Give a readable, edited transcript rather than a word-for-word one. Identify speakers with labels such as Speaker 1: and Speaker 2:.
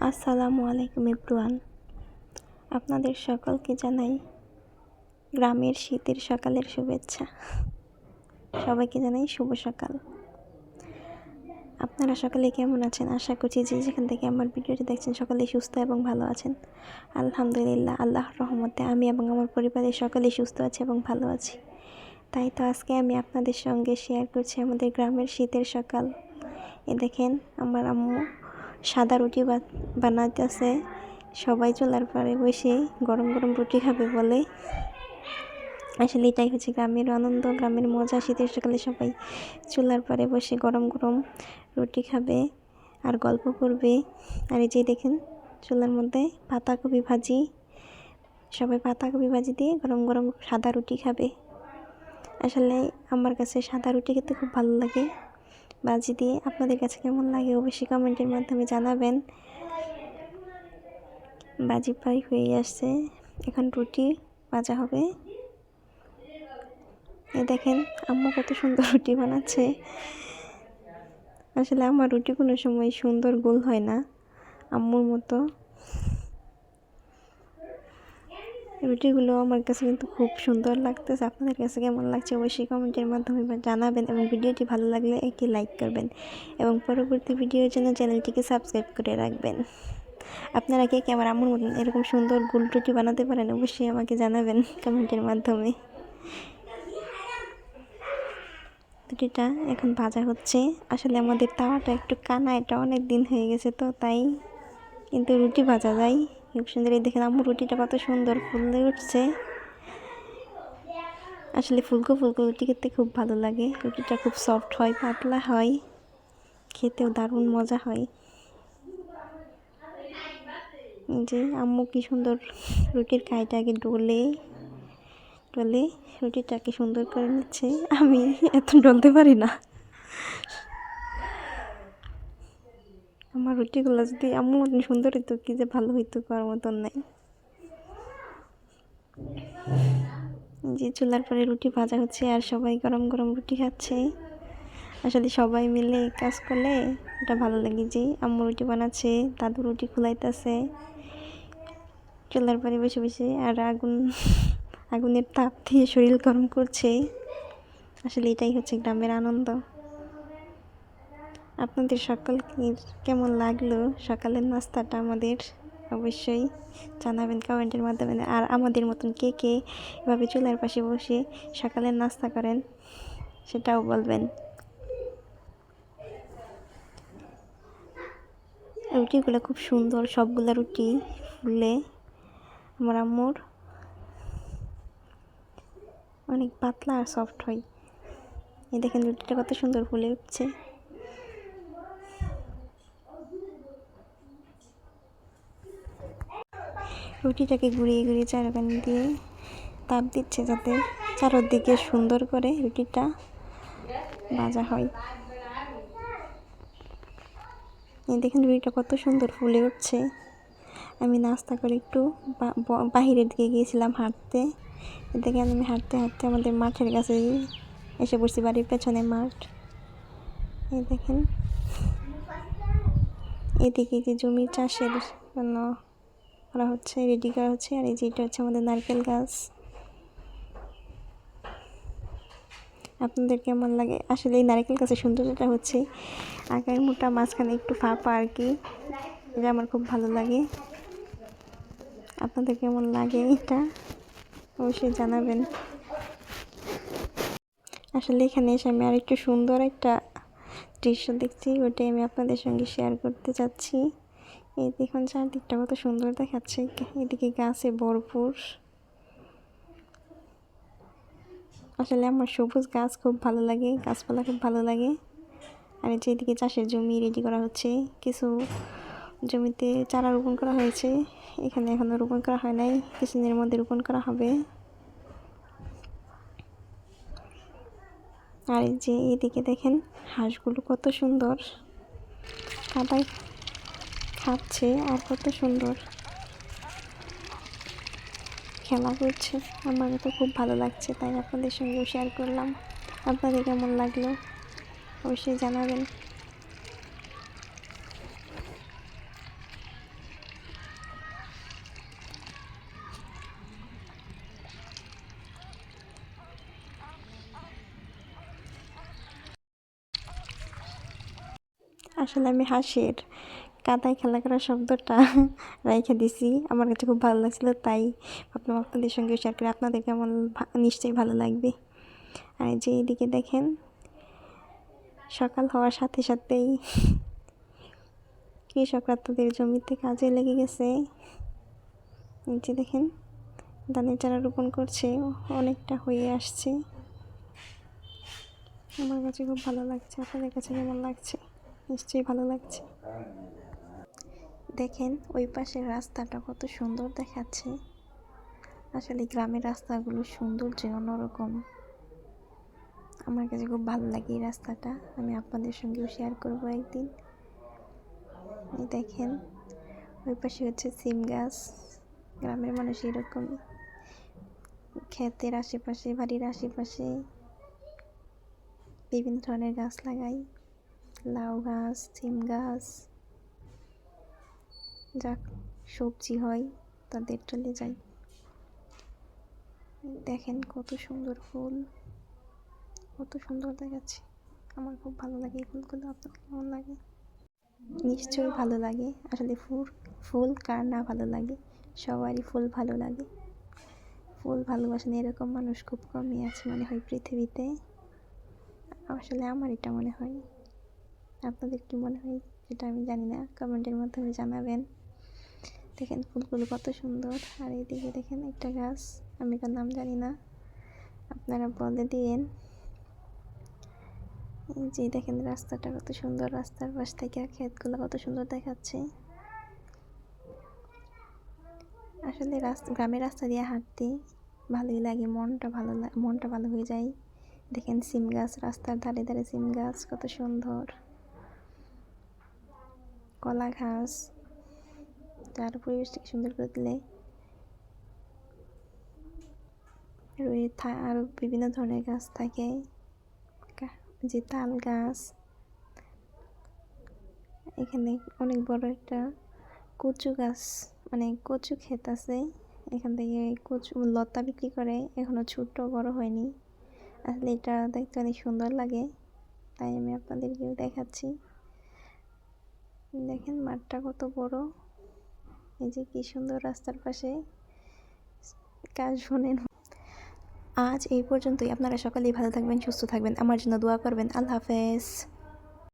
Speaker 1: আসসালামু আলাইকুম এভরিওয়ান। আপনাদের সকলকে জানাই গ্রামের শীতের সকালের শুভেচ্ছা। সবাইকে জানাই শুভ সকাল। আপনারা সকালে কেমন আছেন? আশা করছি যে যেখান থেকে আমার ভিডিওটি দেখছেন সকলেই সুস্থ এবং ভালো আছেন। আলহামদুলিল্লাহ, আল্লাহর রহমতে আমি এবং আমার পরিবারের সকলেই সুস্থ আছি এবং ভালো আছি। তাই তো আজকে আমি আপনাদের সঙ্গে শেয়ার করছি আমাদের গ্রামের শীতের সকাল। দেখেন আমার আম্মু সাদা রুটি বানাইতেছে। সবাই চুলার পাড়ে বসে গরম গরম রুটি খাবে বলে। আসলে এটাই হচ্ছে গ্রামের আনন্দ, গ্রামের মজা। শীতের সকালে সবাই চুলার পাড়ে বসে গরম গরম রুটি খাবে আর গল্প করবে। আর এই যে দেখেন চুলার মধ্যে পাতাকপি ভাজি, সবাই পাতাকপি ভাজি দিয়ে গরম গরম সাদা রুটি খাবে। আসলে আমার কাছে সাদা রুটি খেতে খুব ভালো লাগে ভাজি দিয়ে। আপনাদের কাছে কেমন লাগে অবশ্যই কমেন্টের মাধ্যমে জানাবেন। ভাজি প্রায় হয়ে আসছে, এখন রুটি ভাজা হবে। দেখেন আম্মু কত সুন্দর রুটি বানাচ্ছে। আসলে আমার রুটি কোনো সময় সুন্দর গোল হয় না আম্মুর মতো। রুটিগুলো আমার কাছে কিন্তু খুব সুন্দর লাগতেছে। আপনাদের কাছে কেমন লাগছে অবশ্যই কমেন্টের মাধ্যমে জানাবেন এবং ভিডিওটি ভালো লাগলে একটি লাইক করবেন এবং পরবর্তী ভিডিওর জন্য চ্যানেলটিকে সাবস্ক্রাইব করে রাখবেন। আপনারা কে আমার আম্মুর মতন এরকম সুন্দর গোল রুটি বানাতে পারেন অবশ্যই আমাকে জানাবেন কমেন্টের মাধ্যমে। রুটিটা এখন ভাজা হচ্ছে। আসলে আমাদের তাওয়াটা একটু কানা, এটা অনেক দিন হয়ে গেছে তো তাই, কিন্তু রুটি ভাজা যায় খুব সুন্দর। এই দেখেন আম্মু রুটিটা কত সুন্দর ফুলে উঠছে। আসলে ফুলকো ফুলকো রুটি খেতে খুব ভালো লাগে। রুটিটা খুব সফট হয়, পাতলা হয়, খেতেও দারুণ মজা হয়। যে আম্মু কি সুন্দর রুটির কাইটাকে ডলে রুটিটাকে সুন্দর করে নিচ্ছে। আমি এত ডলতে পারি না। আমার রুটিগুলো যদি আম্মুর মতন সুন্দর হইতো কি যে ভালো হইতো, করার মতন নাই। যে চুলার পরে রুটি ভাজা হচ্ছে আর সবাই গরম গরম রুটি খাচ্ছে। আসলে সবাই মিলে কাজ করলে এটা ভালো লাগে। যে আম্মু রুটি বানাচ্ছে, দাদু রুটি খুলাইতেছে চুলার পরে বসে বসে, আর আগুনের তাপ দিয়ে শরীর গরম করছে। আসলে এটাই হচ্ছে গ্রামের আনন্দ। আপনাদের সকলকে কেমন লাগলো সকালের নাস্তাটা আমাদের অবশ্যই জানাবেন কমেন্টের মাধ্যমে। আর আমাদের মতন কে কে এভাবে চুলার পাশে বসে সকালের নাস্তা করেন সেটাও বলবেন। রুটিগুলো খুব সুন্দর, সবগুলো রুটি ফুলে আমার আম্মুর অনেক পাতলা আর সফট হয়। এই দেখেন রুটিটা কত সুন্দর ফুলে উঠছে। রুটিটাকে ঘুরিয়ে ঘুরিয়ে চারপানি দিয়ে তাপ দিচ্ছে যাতে চারদিকে সুন্দর করে রুটিটা ভাজা হয়। এই দেখেন রুটিটা কত সুন্দর ফুলে উঠছে। আমি নাস্তা করে একটু বাহিরের দিকে গিয়েছিলাম হাঁটতে। দেখেন আমি হাঁটতে হাঁটতে আমাদের মাঠের কাছে এসে পড়ছি, বাড়ির পেছনে মাঠ। এই দেখেন এদিকে যে জমি চাষের জন্য করা হচ্ছে, রেডি করা হচ্ছে। আর এই যে এটা হচ্ছে আমাদের নারকেল গাছ। আপনাদের কেমন লাগে? আসলে এই নারকেল গাছের সৌন্দর্যটা হচ্ছে আগার মোটা, মাঝখানে একটু ফাঁপা আর কি। এটা আমার খুব ভালো লাগে। আপনাদের কেমন লাগে এটা অবশ্যই জানাবেন। আসলে এখানে এসে আমি আর একটু সুন্দর একটা দৃশ্য দেখছি, ওটাই আমি আপনাদের সঙ্গে শেয়ার করতে চাচ্ছি। এই দেখুন চারদিকটা কত সুন্দর দেখাচ্ছে, এদিকে গাছে ভরপুর। আসলে আমার সবুজ গাছ খুব ভালো লাগে, গাছপালা খুব ভালো লাগে। আর এই যে এদিকে চাষের জমি রেডি করা হচ্ছে, কিছু জমিতে চারা রোপণ করা হয়েছে। এখানে এখনো রোপণ করা হয় নাই, কিছুদিনের মধ্যে রোপণ করা হবে। আর এই যে এদিকে দেখেন হাঁসগুলো কত সুন্দর কাদায় খাচ্ছে আর কত সুন্দর খেলা করছে। আমার তো খুব ভালো লাগছে, তাই আপনাদের সঙ্গেও শেয়ার করলাম। আপনাদের কেমন লাগলো অবশ্যই জানাবেন। আসলে আমি হাঁসের কাদায় খেলা করার শব্দটা রেখে দিছি, আমার কাছে খুব ভালো লাগছিলো, তাই ভাবলাম আপনাদের সঙ্গে শেয়ার করে। আপনাদের কেমন নিশ্চয়ই ভালো লাগবে। আর যে এইদিকে দেখেন সকাল হওয়ার সাথে সাথেই কৃষকরা তাদের জমিতে কাজে লেগে গেছে। এই যে দেখেন ধানের চারা রোপণ করছে, অনেকটা হয়ে আসছে। আমার কাছে খুব ভালো লাগছে, আপনাদের কাছে কেমন লাগছে? নিশ্চয়ই ভালো লাগছে। দেখেন ওই পাশের রাস্তাটা কত সুন্দর দেখাচ্ছে। আসলে গ্রামের রাস্তাগুলো সৌন্দর্য অন্যরকম। আমার কাছে খুব ভালো লাগে এই রাস্তাটা, আমি আপনাদের সঙ্গেও শেয়ার করবো একদিন। এই দেখেন ওই পাশে হচ্ছে সিম গাছ। গ্রামের মানুষ এরকম ক্ষেতের আশেপাশে, বাড়ির আশেপাশে বিভিন্ন ধরনের গাছ লাগাই, লাউ গাছ, সিম গাছ, যা সবজি হয় তাদের চলে যায়। দেখেন কত সুন্দর ফুল, কত সুন্দর দেখাচ্ছে। আমার খুব ভালো লাগে এই ফুলগুলো। আপনার কেমন লাগে? নিশ্চয়ই ভালো লাগে। আসলে ফুল কার না ভালো লাগে, সবারই ফুল ভালো লাগে। ফুল ভালোবাসেন এরকম মানুষ খুব কমই আছে মনে হয় পৃথিবীতে। আসলে আমার এটা মনে হয়, আপনাদের কি মনে হয় সেটা আমি জানি না, কমেন্টের মাধ্যমে জানাবেন। দেখেন ফুলগুলো কত সুন্দর। আর এইদিকে দেখেন একটা গাছ, আমি এটার নাম জানি না, আপনারা বলে দিয়েন। এই যে দেখেন রাস্তাটা কত সুন্দর, রাস্তার পাশ থেকে ক্ষেতগুলো কত সুন্দর দেখাচ্ছে। আসলে গ্রামের রাস্তা দিয়ে হাঁটতে ভালোই লাগে, মনটা ভালো হয়ে যায়। দেখেন সিম গাছ, রাস্তার ধারে ধারে সিম গাছ কত সুন্দর, কলা গাছ, যার পরিবেশটাকে সুন্দর করে দিলে আরও বিভিন্ন ধরনের গাছ থাকে, যে তাল গাছ। এখানে অনেক বড় একটা কচু গাছ, মানে কচু ক্ষেত আছে, এখান থেকে কচু লতা বিক্রি করে, এখনো ছোট বড় হয়নি। আসলে এটা দেখতে অনেক সুন্দর লাগে, তাই আমি আপনাদেরকেও দেখাচ্ছি। দেখেন মাঠটা কত বড়, এই যে কি সুন্দর রাস্তার পাশে গাছ। শোনেন, আজ এই পর্যন্তই। আপনারা সকলেই ভালো থাকবেন, সুস্থ থাকবেন, আমার জন্য দোয়া করবেন। আল্লাহ হাফেজ।